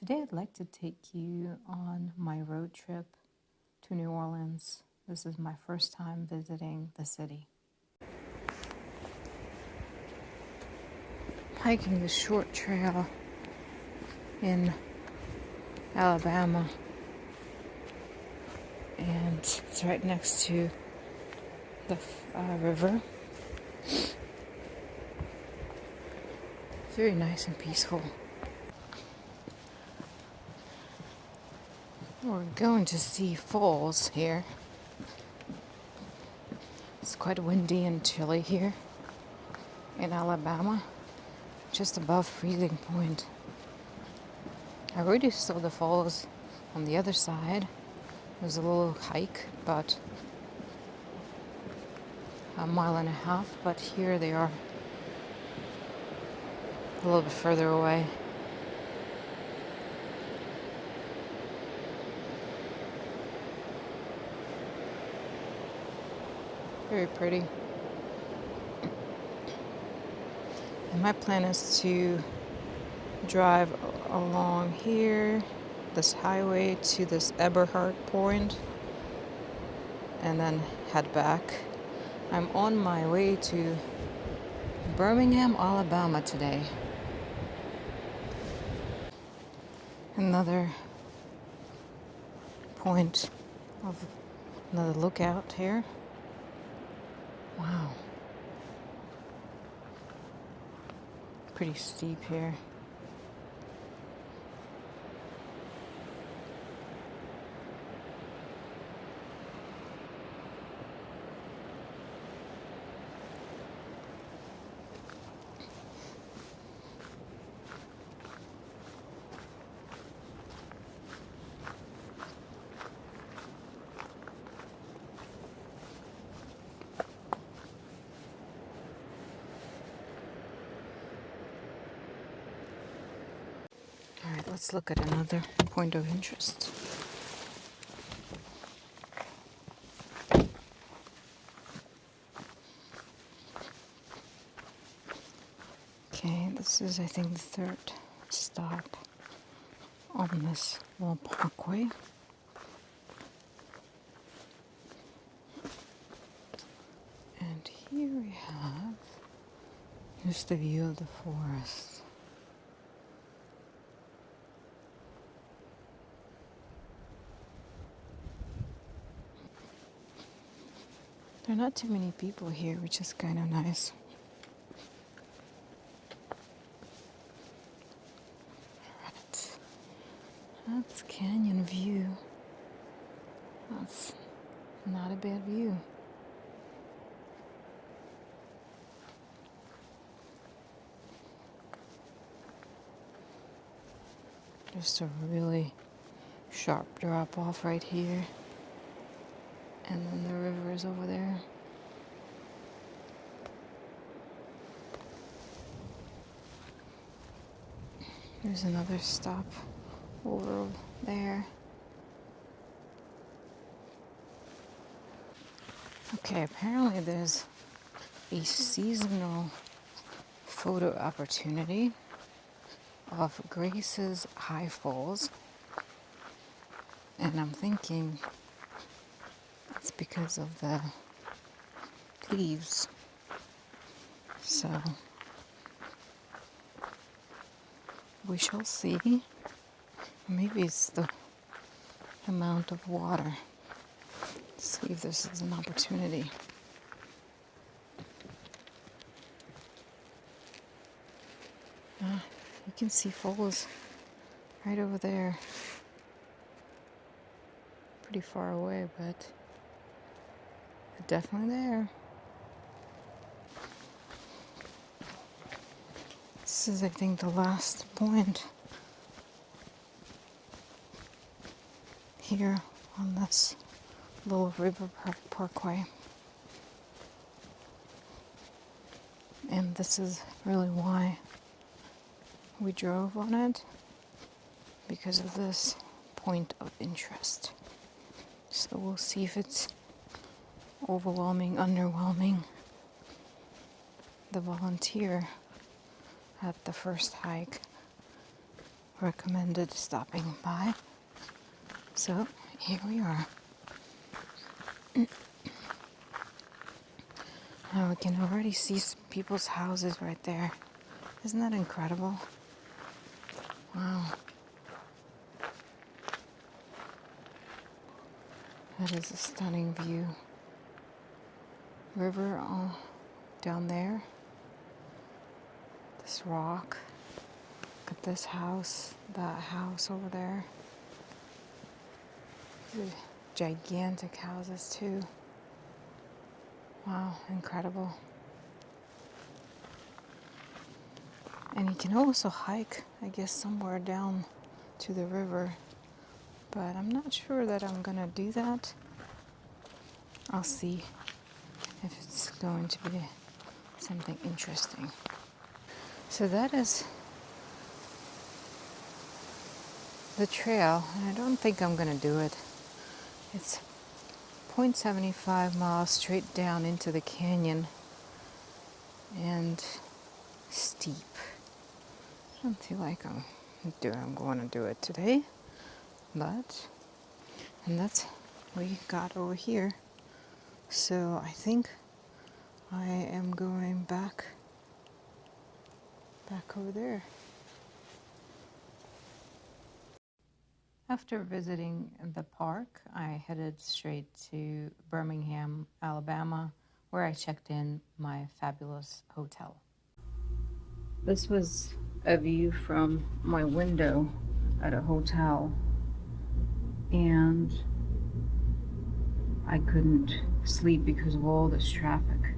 Today I'd like to take you on my road trip to New Orleans. This is my first time visiting the city. Hiking the short trail in Alabama, and it's right next to the river. Very nice and peaceful. We're going to see falls here. It's quite windy and chilly here in Alabama, just above freezing point. I already saw the falls on the other side. It was a little hike, about a mile and a half, but here they are a little bit further away. Very pretty. And my plan is to drive along here, this highway, to this Eberhard Point, and then head back. I'm on my way to Birmingham, Alabama today. Another point of another lookout here. Wow. Pretty steep here. Alright, let's look at another point of interest. Okay, this is, I think, the third stop on this little parkway. And here we have just a view of the forest. There are not too many people here, which is kind of nice. Alright, that's canyon view. That's not a bad view. Just a really sharp drop off right here. And then the river is over there. There's another stop over there. Okay, apparently there's a seasonal photo opportunity of Grace's High Falls. And I'm thinking it's because of the leaves. So we shall see. Maybe it's the amount of water. Let's see if this is an opportunity. You can see falls right over there. Pretty far away, but definitely there. This is, I think, the last point here on this little river parkway. And this is really why we drove on it, because of this point of interest. So we'll see if it's overwhelming, underwhelming. The volunteer at the first hike recommended stopping by. So here we are. Now we can already see some people's houses right there. Isn't that incredible? Wow. That is a stunning view. River all down there. This rock. Look at this house, that house over there. These are gigantic houses too. Wow, incredible. And you can also hike, I guess, somewhere down to the river. But I'm not sure that I'm gonna do that. I'll see if it's going to be something interesting. So that is the trail, and I don't think I'm gonna do it. It's 0.75 miles straight down into the canyon and steep. I don't feel like I'm going to do it today, but, and that's what we got over here. So I think I am going back over there. After visiting the park, I headed straight to Birmingham, Alabama, where I checked in my fabulous hotel. This was a view from my window at a hotel, and I couldn't sleep because of all this traffic.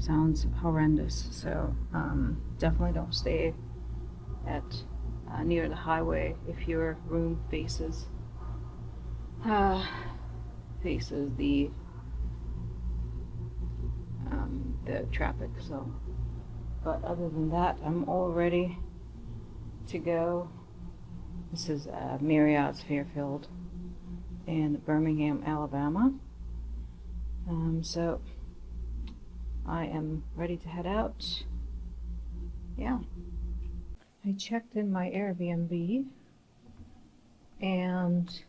Sounds horrendous, so definitely don't stay at near the highway if your room faces the traffic. So, but other than that, I'm all ready to go. This is Marriott's Fairfield in Birmingham, Alabama. So I am ready to head out. Yeah. I checked in my Airbnb and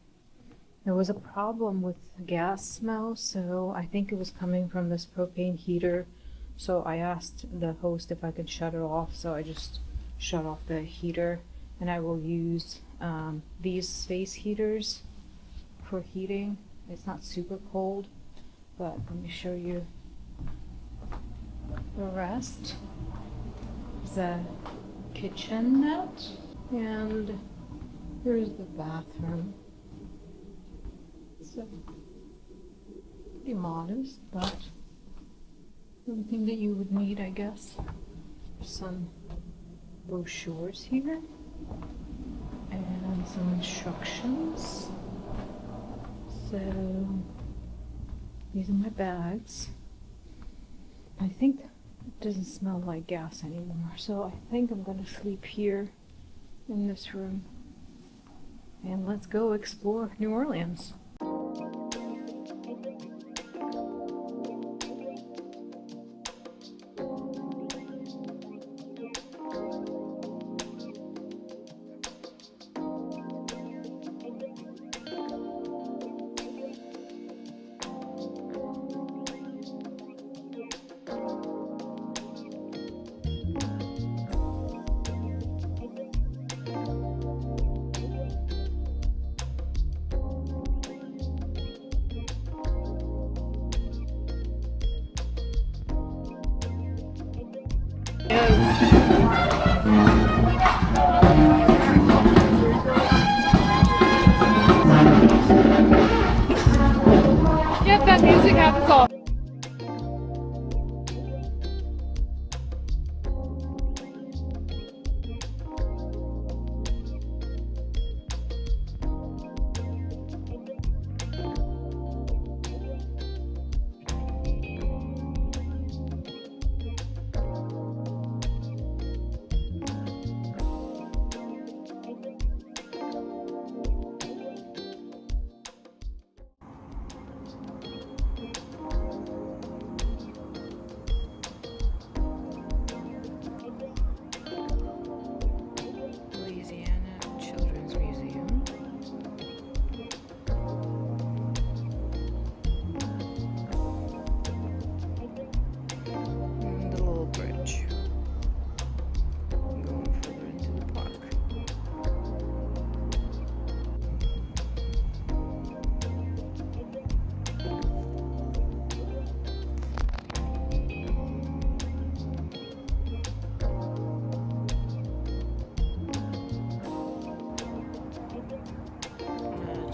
there was a problem with gas smell, so I think it was coming from this propane heater. So I asked the host if I could shut it off, so I just shut off the heater, and I will use these space heaters for heating. It's not super cold, but let me show you the rest. The kitchenette, and here's the bathroom. So pretty modest, but everything that you would need, I guess. Some brochures here and some instructions. So these are my bags. I think it doesn't smell like gas anymore, so I think I'm gonna sleep here in this room. And let's go explore New Orleans.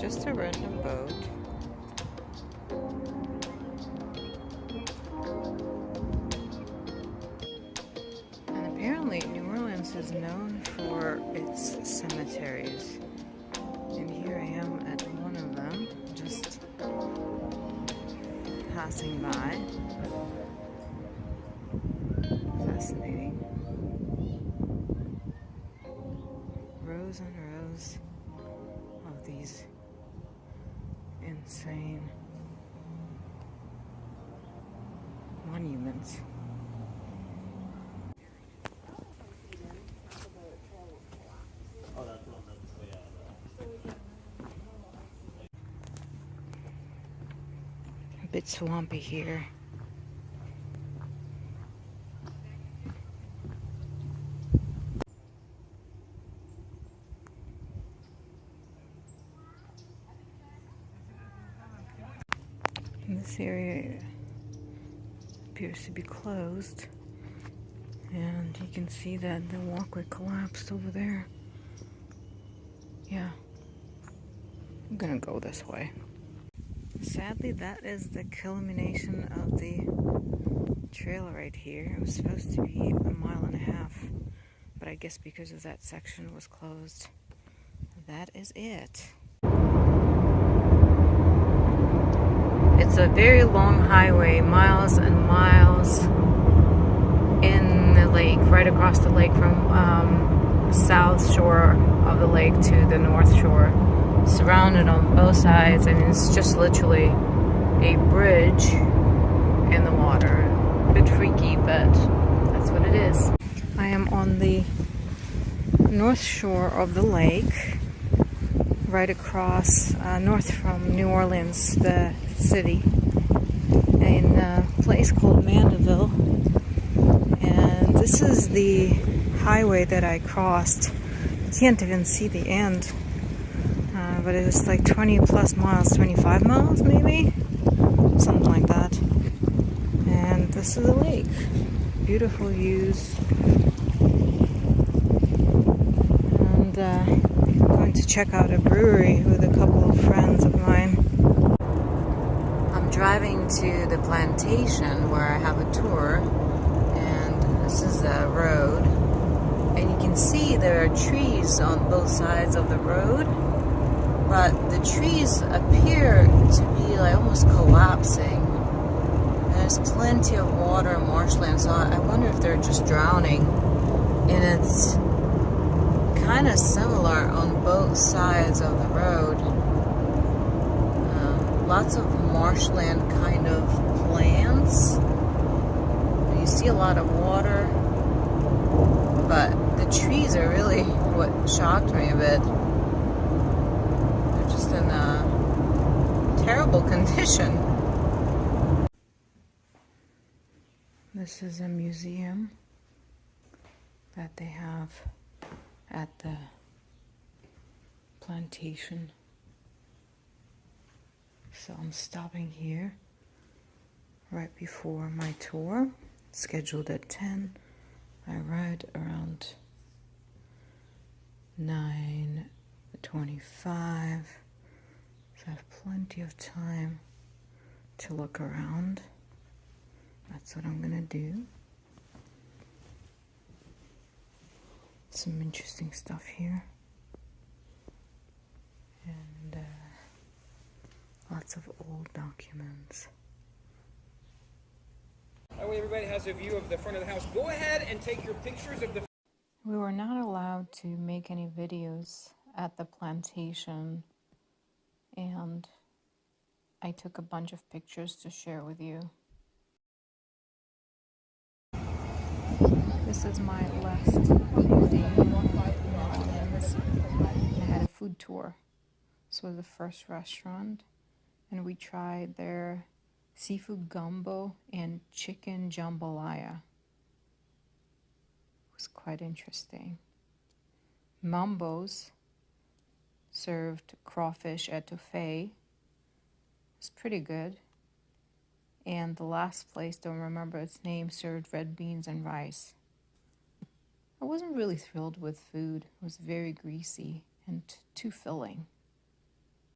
Just a random boat. And apparently New Orleans is known for its cemeteries. And here I am at one of them, just passing by. Fascinating. Rows and rows of these insane monuments. A bit swampy here. This area appears to be closed, and you can see that the walkway collapsed over there. Yeah, I'm gonna go this way. Sadly, that is the culmination of the trail right here. It was supposed to be 1.5 miles, but I guess because of that section was closed. That is it. It's a very long highway, miles and miles in the lake, right across the lake from south shore of the lake to the north shore, surrounded on both sides, and it's just literally a bridge in the water. A bit freaky, but that's what it is. I am on the north shore of the lake, right across north from New Orleans, the city, in a place called Mandeville. And this is the highway that I crossed. You can't even see the end, but it was like 20 plus miles, 25 miles maybe, something like that. And this is a lake. Beautiful views. And I'm going to check out a brewery with a couple of friends of mine. I'm driving to the plantation where I have a tour, and this is a road, and you can see there are trees on both sides of the road, but the trees appear to be like almost collapsing. There's plenty of water and marshland, so I wonder if they're just drowning. And it's kind of similar on both sides of the road. Lots of marshland kind of plants. You see a lot of water, but the trees are really what shocked me a bit. They're just in a terrible condition. This is a museum that they have at the plantation. So I'm stopping here right before my tour, scheduled at 10. I arrived around 9:25, so I have plenty of time to look around. That's what I'm gonna do. Some interesting stuff here. And lots of old documents. That way everybody has a view of the front of the house. Go ahead and take your pictures of the... We were not allowed to make any videos at the plantation, and I took a bunch of pictures to share with you. This is my last day in New Orleans. I had a food tour. This was the first restaurant, and we tried their seafood gumbo and chicken jambalaya. It was quite interesting. Mambo's served crawfish etouffee. It was pretty good. And the last place, don't remember its name, served red beans and rice. I wasn't really thrilled with food. It was very greasy and too filling.